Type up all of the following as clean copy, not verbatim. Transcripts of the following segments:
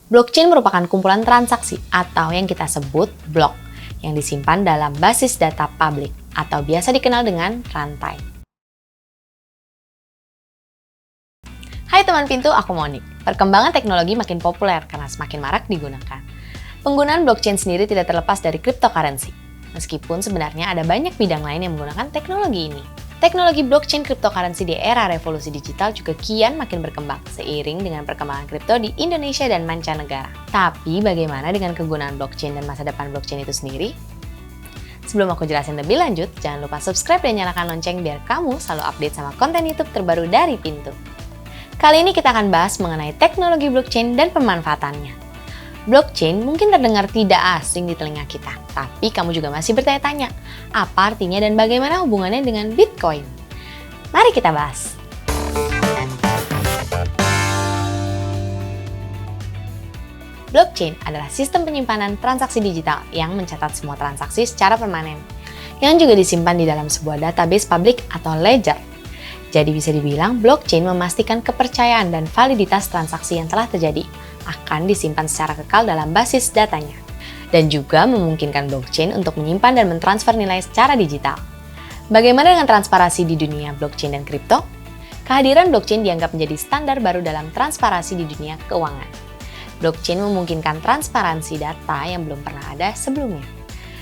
Blockchain merupakan kumpulan transaksi atau yang kita sebut blok yang disimpan dalam basis data publik atau biasa dikenal dengan rantai. Hai teman pintu, aku Monik. Perkembangan teknologi makin populer karena semakin marak digunakan. Penggunaan blockchain sendiri tidak terlepas dari cryptocurrency, meskipun sebenarnya ada banyak bidang lain yang menggunakan teknologi ini. Teknologi blockchain cryptocurrency di era revolusi digital juga kian makin berkembang seiring dengan perkembangan kripto di Indonesia dan mancanegara. Tapi bagaimana dengan kegunaan blockchain dan masa depan blockchain itu sendiri? Sebelum aku jelasin lebih lanjut, jangan lupa subscribe dan nyalakan lonceng biar kamu selalu update sama konten YouTube terbaru dari Pintu. Kali ini kita akan bahas mengenai teknologi blockchain dan pemanfaatannya. Blockchain mungkin terdengar tidak asing di telinga kita, tapi kamu juga masih bertanya-tanya, apa artinya dan bagaimana hubungannya dengan Bitcoin? Mari kita bahas. Blockchain adalah sistem penyimpanan transaksi digital yang mencatat semua transaksi secara permanen, yang juga disimpan di dalam sebuah database publik atau ledger. Jadi bisa dibilang blockchain memastikan kepercayaan dan validitas transaksi yang telah terjadi akan disimpan secara kekal dalam basis datanya, dan juga memungkinkan blockchain untuk menyimpan dan mentransfer nilai secara digital. Bagaimana dengan transparansi di dunia blockchain dan kripto? Kehadiran blockchain dianggap menjadi standar baru dalam transparansi di dunia keuangan. Blockchain memungkinkan transparansi data yang belum pernah ada sebelumnya.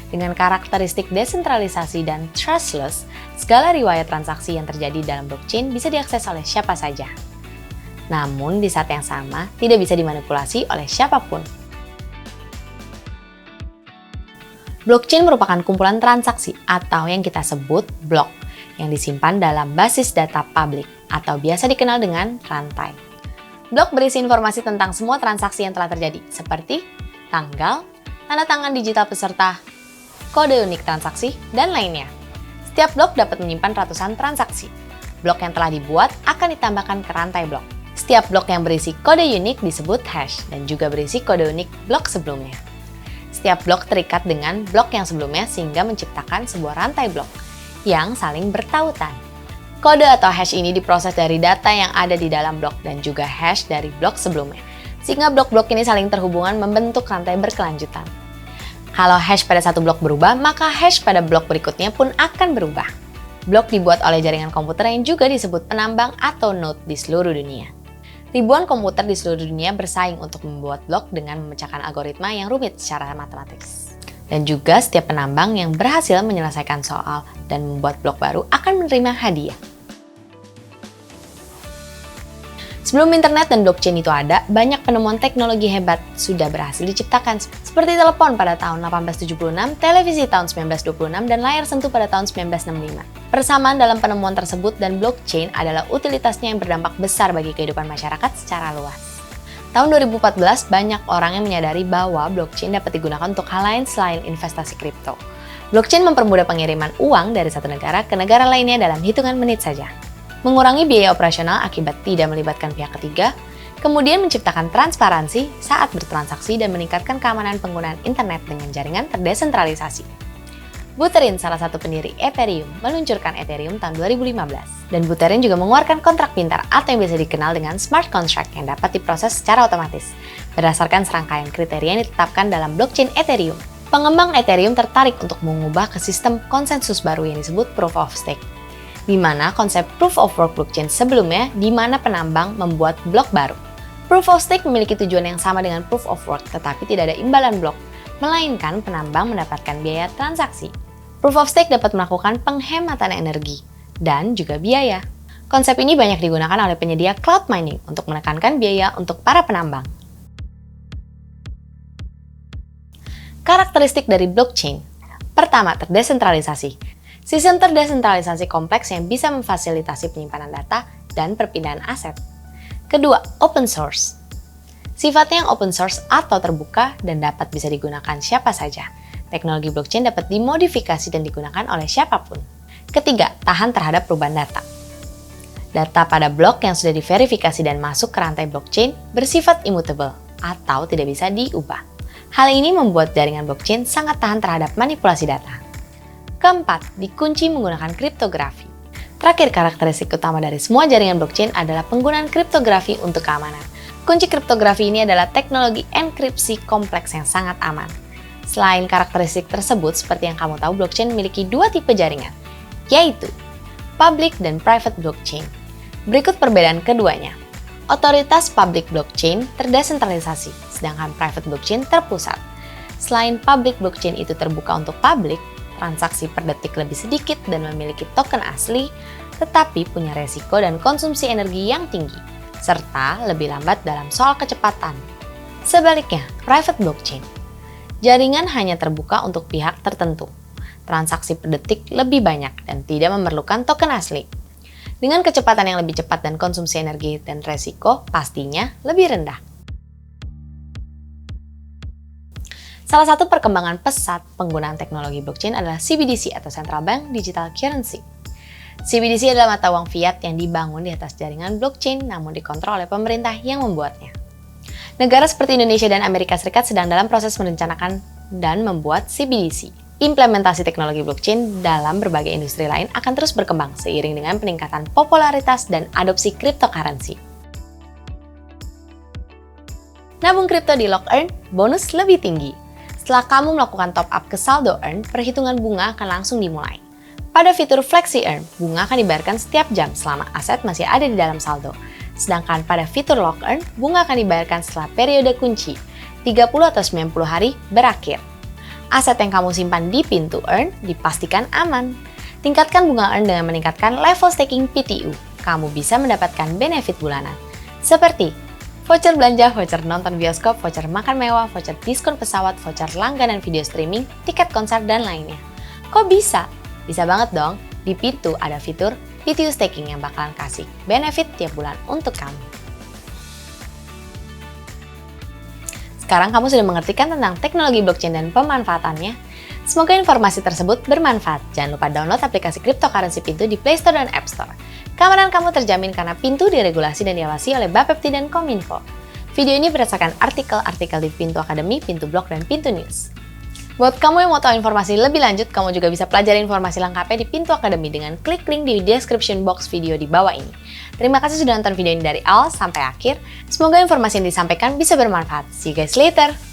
Dengan karakteristik desentralisasi dan trustless, segala riwayat transaksi yang terjadi dalam blockchain bisa diakses oleh siapa saja. Namun, di saat yang sama, tidak bisa dimanipulasi oleh siapapun. Blockchain merupakan kumpulan transaksi atau yang kita sebut blok yang disimpan dalam basis data publik atau biasa dikenal dengan rantai. Blok berisi informasi tentang semua transaksi yang telah terjadi, seperti tanggal, tanda tangan digital peserta, kode unik transaksi, dan lainnya. Setiap blok dapat menyimpan ratusan transaksi. Blok yang telah dibuat akan ditambahkan ke rantai blok. Setiap blok yang berisi kode unik disebut hash dan juga berisi kode unik blok sebelumnya. Setiap blok terikat dengan blok yang sebelumnya sehingga menciptakan sebuah rantai blok yang saling bertautan. Kode atau hash ini diproses dari data yang ada di dalam blok dan juga hash dari blok sebelumnya, sehingga blok-blok ini saling terhubungan membentuk rantai berkelanjutan. Kalau hash pada satu blok berubah, maka hash pada blok berikutnya pun akan berubah. Blok dibuat oleh jaringan komputer yang juga disebut penambang atau node di seluruh dunia. Ribuan komputer di seluruh dunia bersaing untuk membuat blok dengan memecahkan algoritma yang rumit secara matematis. Dan juga setiap penambang yang berhasil menyelesaikan soal dan membuat blok baru akan menerima hadiah. Sebelum internet dan blockchain itu ada, banyak penemuan teknologi hebat sudah berhasil diciptakan, seperti telepon pada tahun 1876, televisi tahun 1926, dan layar sentuh pada tahun 1965. Persamaan dalam penemuan tersebut dan blockchain adalah utilitasnya yang berdampak besar bagi kehidupan masyarakat secara luas. Tahun 2014, banyak orang yang menyadari bahwa blockchain dapat digunakan untuk hal lain selain investasi kripto. Blockchain mempermudah pengiriman uang dari satu negara ke negara lainnya dalam hitungan menit saja, mengurangi biaya operasional akibat tidak melibatkan pihak ketiga, kemudian menciptakan transparansi saat bertransaksi dan meningkatkan keamanan penggunaan internet dengan jaringan terdesentralisasi. Buterin, salah satu pendiri Ethereum, meluncurkan Ethereum tahun 2015. Dan Buterin juga mengeluarkan kontrak pintar atau yang biasa dikenal dengan smart contract yang dapat diproses secara otomatis berdasarkan serangkaian kriteria yang ditetapkan dalam blockchain Ethereum. Pengembang Ethereum tertarik untuk mengubah ke sistem konsensus baru yang disebut Proof of Stake, di mana konsep Proof of Work blockchain sebelumnya di mana penambang membuat blok baru. Proof of Stake memiliki tujuan yang sama dengan Proof of Work, tetapi tidak ada imbalan blok, melainkan penambang mendapatkan biaya transaksi. Proof of Stake dapat melakukan penghematan energi dan juga biaya. Konsep ini banyak digunakan oleh penyedia cloud mining untuk menekankan biaya untuk para penambang. Karakteristik dari blockchain. Pertama, terdesentralisasi. Sistem terdesentralisasi kompleks yang bisa memfasilitasi penyimpanan data dan perpindahan aset. Kedua, open source. Sifatnya yang open source atau terbuka dan dapat bisa digunakan siapa saja. Teknologi blockchain dapat dimodifikasi dan digunakan oleh siapapun. Ketiga, tahan terhadap perubahan data. Data pada blok yang sudah diverifikasi dan masuk ke rantai blockchain bersifat immutable atau tidak bisa diubah. Hal ini membuat jaringan blockchain sangat tahan terhadap manipulasi data. Keempat, dikunci menggunakan kriptografi. Terakhir, karakteristik utama dari semua jaringan blockchain adalah penggunaan kriptografi untuk keamanan. Kunci kriptografi ini adalah teknologi enkripsi kompleks yang sangat aman. Selain karakteristik tersebut, seperti yang kamu tahu, blockchain memiliki dua tipe jaringan, yaitu public dan private blockchain. Berikut perbedaan keduanya. Otoritas public blockchain terdesentralisasi, sedangkan private blockchain terpusat. Selain public blockchain itu terbuka untuk publik, transaksi per detik lebih sedikit dan memiliki token asli, tetapi punya resiko dan konsumsi energi yang tinggi, serta lebih lambat dalam soal kecepatan. Sebaliknya, private blockchain. Jaringan hanya terbuka untuk pihak tertentu. Transaksi per detik lebih banyak dan tidak memerlukan token asli. Dengan kecepatan yang lebih cepat dan konsumsi energi dan resiko pastinya lebih rendah. Salah satu perkembangan pesat penggunaan teknologi blockchain adalah CBDC atau Central Bank Digital Currency. CBDC adalah mata uang fiat yang dibangun di atas jaringan blockchain namun dikontrol oleh pemerintah yang membuatnya. Negara seperti Indonesia dan Amerika Serikat sedang dalam proses merencanakan dan membuat CBDC. Implementasi teknologi blockchain dalam berbagai industri lain akan terus berkembang seiring dengan peningkatan popularitas dan adopsi cryptocurrency. Nabung kripto di Lock-Earn, bonus lebih tinggi. Setelah kamu melakukan top up ke saldo Earn, perhitungan bunga akan langsung dimulai. Pada fitur Flexi Earn, bunga akan dibayarkan setiap jam selama aset masih ada di dalam saldo. Sedangkan pada fitur Lock Earn, bunga akan dibayarkan setelah periode kunci, 30 atau 90 hari berakhir. Aset yang kamu simpan di pintu Earn dipastikan aman. Tingkatkan bunga Earn dengan meningkatkan level staking PTU. Kamu bisa mendapatkan benefit bulanan, seperti voucher belanja, voucher nonton bioskop, voucher makan mewah, voucher diskon pesawat, voucher langganan video streaming, tiket konser, dan lainnya. Kok bisa? Bisa banget dong. Di pintu ada fitur PTU staking yang bakalan kasih benefit tiap bulan untuk kamu. Sekarang kamu sudah mengerti kan tentang teknologi blockchain dan pemanfaatannya? Semoga informasi tersebut bermanfaat. Jangan lupa download aplikasi cryptocurrency Pintu di Play Store dan App Store. Keamanan kamu terjamin karena Pintu diregulasi dan diawasi oleh Bapepti dan Kominfo. Video ini berdasarkan artikel-artikel di Pintu Academy, Pintu Blog, dan Pintu News. Buat kamu yang mau tahu informasi lebih lanjut, kamu juga bisa pelajari informasi lengkapnya di Pintu Academy dengan klik link di description box video di bawah ini. Terima kasih sudah nonton video ini dari awal sampai akhir. Semoga informasi yang disampaikan bisa bermanfaat. See you guys later!